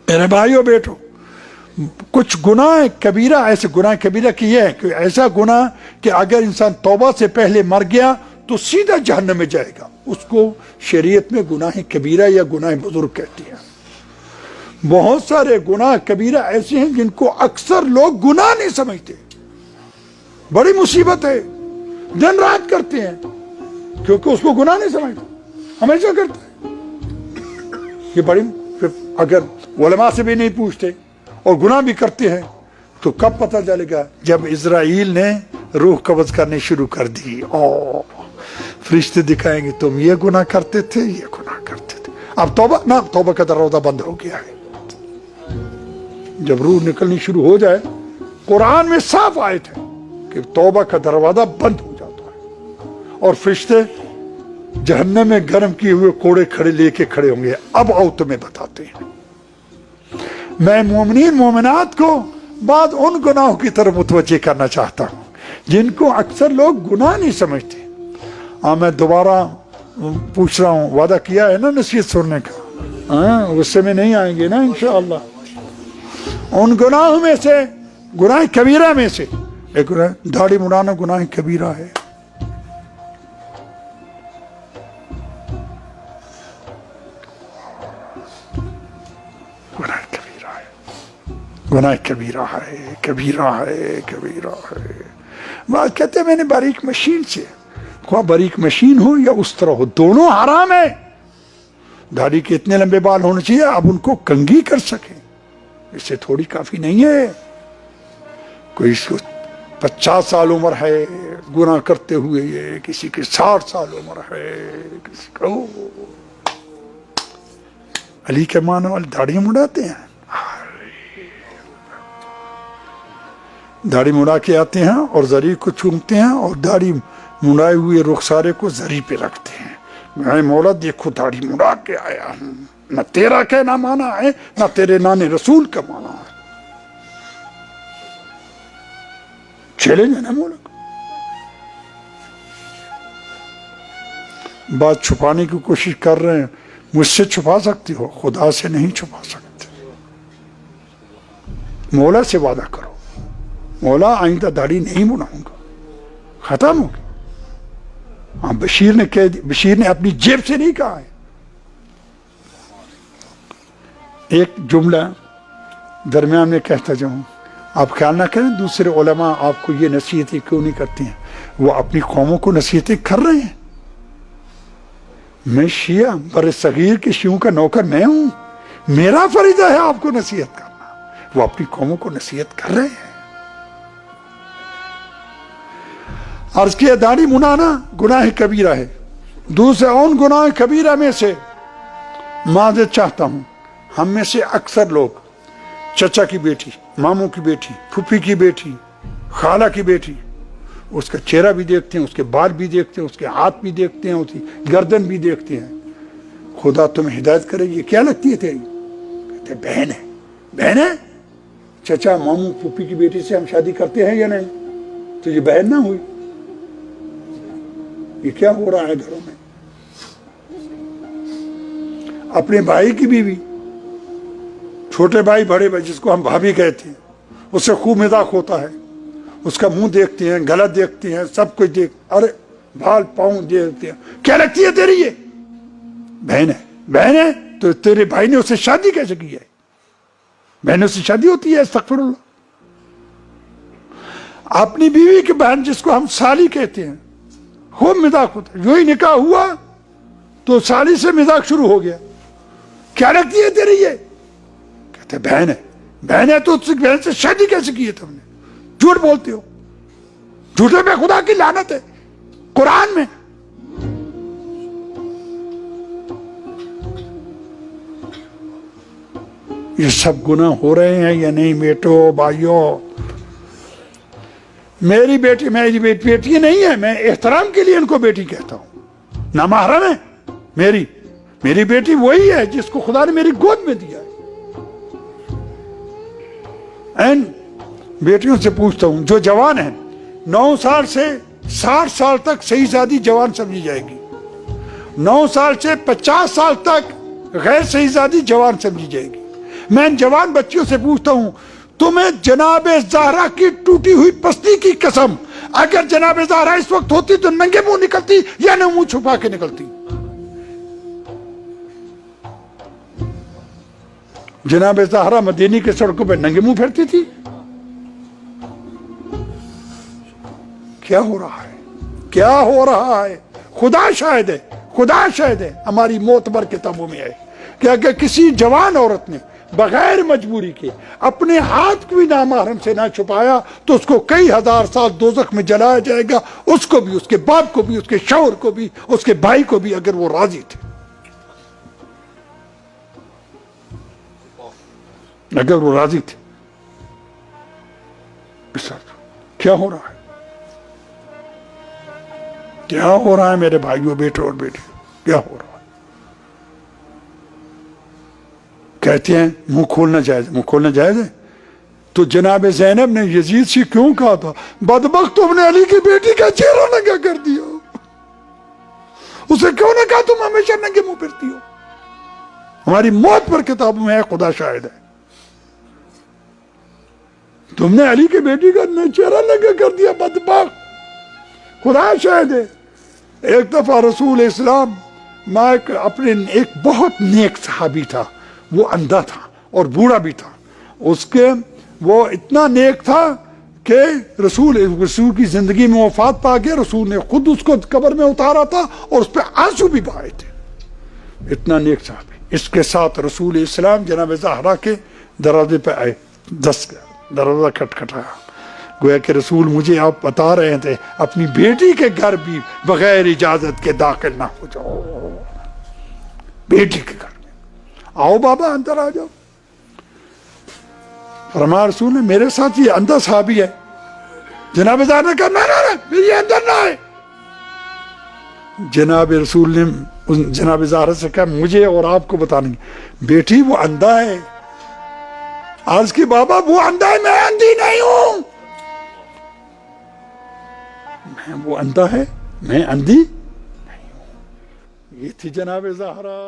मेरे भाइयों बेटो, कुछ गुनाह कबीरा, ऐसे गुनाह कबीरा की ये है कि ऐसा गुनाह कि अगर इंसान तौबा से पहले मर गया तो सीधा जहन्नम में जाएगा, उसको शरीयत में गुनाह कबीरा या गुनाह बुजुर्ग कहती है। बहुत सारे गुनाह कबीरा ऐसे हैं जिनको अक्सर लोग गुनाह नहीं समझते, बड़ी मुसीबत है, दिन रात करते हैं क्योंकि उसको गुनाह नहीं समझते, हमेशा करते हैं। ये बड़ी, फिर अगर उलमा से भी नहीं पूछते और गुनाह भी करते हैं तो कब पता चलेगा? जब इजराइल ने रूह कब्ज करनी शुरू कर दी, ओ फरिश्ते दिखाएंगे तुम ये गुनाह करते थे, ये गुनाह करते थे। अब तौबा ना, तौबा का दरवाजा बंद हो गया है। जब रूह निकलनी शुरू हो जाए, कुरान में साफ आयत है कि तौबा का दरवाजा बंद हो जाता है और फरिश्ते जहन्नम में गर्म किए हुए कोड़े खड़े लेके खड़े होंगे। अब आओ तुम्हें बताते हैं। मैं मोमिनीन मोमिनात को बाद उन गुनाहों की तरफ मुतवज्जे करना चाहता हूँ जिनको अक्सर लोग गुनाह नहीं समझते। मैं दोबारा पूछ रहा हूँ, वादा किया है ना नसीहत सुनने का, गुस्से में नहीं आएंगे ना इंशाअल्लाह। उन गुनाहों में से, गुनाह कबीरा में से एक दाढ़ी मुड़ाना गुनाह कबीरा है। गुनाह कबीरा है, कबीरा है, कबीरा है। बात कहते हैं मैंने बारीक मशीन से, ख्वाह बारीक मशीन हो या उस तरह हो, दोनों हराम है। दाढ़ी के इतने लंबे बाल होने चाहिए अब उनको कंघी कर सके, इससे थोड़ी काफी नहीं है। कोई 50 साल उम्र है गुनाह करते हुए, ये किसी के 60 साल उम्र है, किसी को अली के मानो वाले दाढ़ी मुड़ाते हैं, दाढ़ी मुड़ा के आते हैं और जरी को चूमते हैं और दाढ़ी मुड़ाए हुए रुखसारे को जरी पे रखते हैं। मैं मौला देखो दाढ़ी मुड़ा के आया हूं, न तेरा कहना माना है न तेरे नाने रसूल का माना है। चैलेंज है ना मौला को। बात छुपाने की कोशिश कर रहे हैं, मुझसे छुपा सकती हो, खुदा से नहीं छुपा सकते। मौला से वादा करो, मौला आइंदा दाढ़ी नहीं मुड़ाऊंगा, खत्म हो गया। हाँ, बशीर ने अपनी जेब से नहीं कहा है। एक जुमला दरमियान में कहता जाऊं, आप ख्याल ना करें दूसरे उलमा आपको ये नसीहतें क्यों नहीं करती हैं, वो अपनी कौमों को नसीहतें कर रहे हैं। मैं शिया बड़े सगीर के शियों का नौकर मैं हूं, मेरा फरीदा है आपको नसीहत करना, वो अपनी कौमों को नसीहत कर रहे हैं। अर्ज किया दाढ़ी मुड़ाना गुनाह कबीरा है। दूसरा उन गुनाह कबीरा में से माज़रत चाहता हूं, हम में से अक्सर लोग चचा की बेटी, मामू की बेटी, फूफी की बेटी, खाला की बेटी, उसका चेहरा भी देखते हैं, उसके बाल भी देखते हैं, उसके हाथ भी देखते हैं, उसकी गर्दन भी देखते हैं। खुदा तुम्हें हिदायत करे, ये क्या लगती है तेरी? कहते बहन है। बहन है? चचा मामू फूफी की बेटी से हम शादी करते हैं या नहीं? तो ये बहन ना हुई? ये क्या हो रहा है घरों में? अपने भाई की बीवी, छोटे भाई बड़े भाई जिसको हम भाभी कहते हैं, उससे खूब मजाक होता है, उसका मुंह देखते हैं, गला देखते हैं, सब कुछ देख, अरे बाल पाँव देखते हैं। क्या लगती है तेरी ये? बहन है। बहन है तो तेरे भाई ने उससे शादी कैसे की है? बहनों से शादी होती है? अस्तगफिरुल्लाह। अपनी बीवी की बहन जिसको हम साली कहते हैं, खूब मजाक होता है। जो ही निकाह हुआ तो साली से मजाक शुरू हो गया। क्या लगती है तेरी ये? कहते बहन है। बहन है तो उसकी बहन से शादी कैसे की है तुमने? झूठ बोलते हो, झूठे पे खुदा की लानत है कुरान में। ये सब गुनाह हो रहे हैं या नहीं बेटो भाइयों? मेरी बेटी बेटी नहीं है, मैं एहतराम के लिए इनको बेटी कहता हूं। नामहरम है मेरी बेटी वही है जिसको खुदा ने मेरी गोद में दिया है। एंड बेटियों से पूछता हूं जो जवान है, 9 साल से 60 साल तक सही शादी जवान समझी जाएगी, 9 साल से 50 साल तक गैर सही शादी जवान समझी जाएगी, میں ان جوان بچیوں سے پوچھتا ہوں تمہیں جناب زہرا کی ٹوٹی ہوئی پستی کی قسم، اگر جناب زہرا اس وقت ہوتی تو ننگے منہ نکلتی یا نہ منہ چھپا کے نکلتی؟ جناب زہرا مدینے کے سڑکوں پہ ننگے منہ پھرتی تھی؟ کیا ہو رہا ہے؟ کیا ہو رہا ہے؟ خدا شاہد ہے، خدا شاہد ہے، ہماری معتبر کتابوں میں ہے کہ اگر کسی جوان عورت نے بغیر مجبوری کے اپنے ہاتھ کو بھی نامحرم سے نہ چھپایا تو اس کو کئی ہزار سال دوزخ میں جلایا جائے گا، اس کو بھی، اس کے باپ کو بھی، اس کے شوہر کو بھی، اس کے بھائی کو بھی، اگر وہ راضی تھے، اگر وہ راضی تھے۔ کیا ہو رہا ہے؟ کیا ہو رہا ہے میرے بھائیوں، بیٹے اور بیٹی؟ کیا ہو رہا ہے؟ کہتے ہیں منہ کھولنا جائز، منہ کھولنا جائز ہے؟ تو جناب زینب نے یزید سے کیوں کہا تھا بدبخت تم نے علی کی بیٹی کا چہرہ ننگا کر دیا؟ اسے کیوں نہ کہا تم ہمیشہ ننگے منہ پھرتی ہو؟ ہماری موت پر کتابوں میں ہے، خدا شاہد ہے، تم نے علی کی بیٹی کا چہرہ ننگا کر دیا، بدبخت، خدا شاہد ہے۔ ایک دفعہ رسول اسلام اپنے ایک بہت نیک صحابی تھا، وہ اندھا تھا اور بوڑھا بھی تھا، وہ اتنا نیک تھا کہ رسول کی زندگی میں وفات پا گیا، رسول نے خود اس کو قبر میں اتارا تھا اور اس پہ آنسو بھی بہائے تھے، اتنا نیک صحابی۔ اس کے ساتھ رسول اسلام جناب زہرا کے دروازے پہ آئے، دروازہ کھٹکھٹایا، گویا کہ رسول مجھے آپ بتا رہے تھے اپنی بیٹی کے گھر بھی بغیر اجازت کے داخل نہ ہو جاؤ، بیٹی کے گھر میں آؤ بابا اندر آ جاؤ۔ فرمایا رسول نے میرے ساتھ یہ اندھا صحابی ہے، جناب زہرا نے کہا نہ یہ اندر نہ آئے۔ جناب رسول نے جناب زہرا سے کہا مجھے اور آپ کو بتانے بیٹی وہ اندھا ہے۔ عرض کی بابا وہ اندھا ہے، میں اندھی نہیں ہوں، وہ اندھا ہے، میں اندھی نہیں ہوں۔ یہ تھی جناب زہرا۔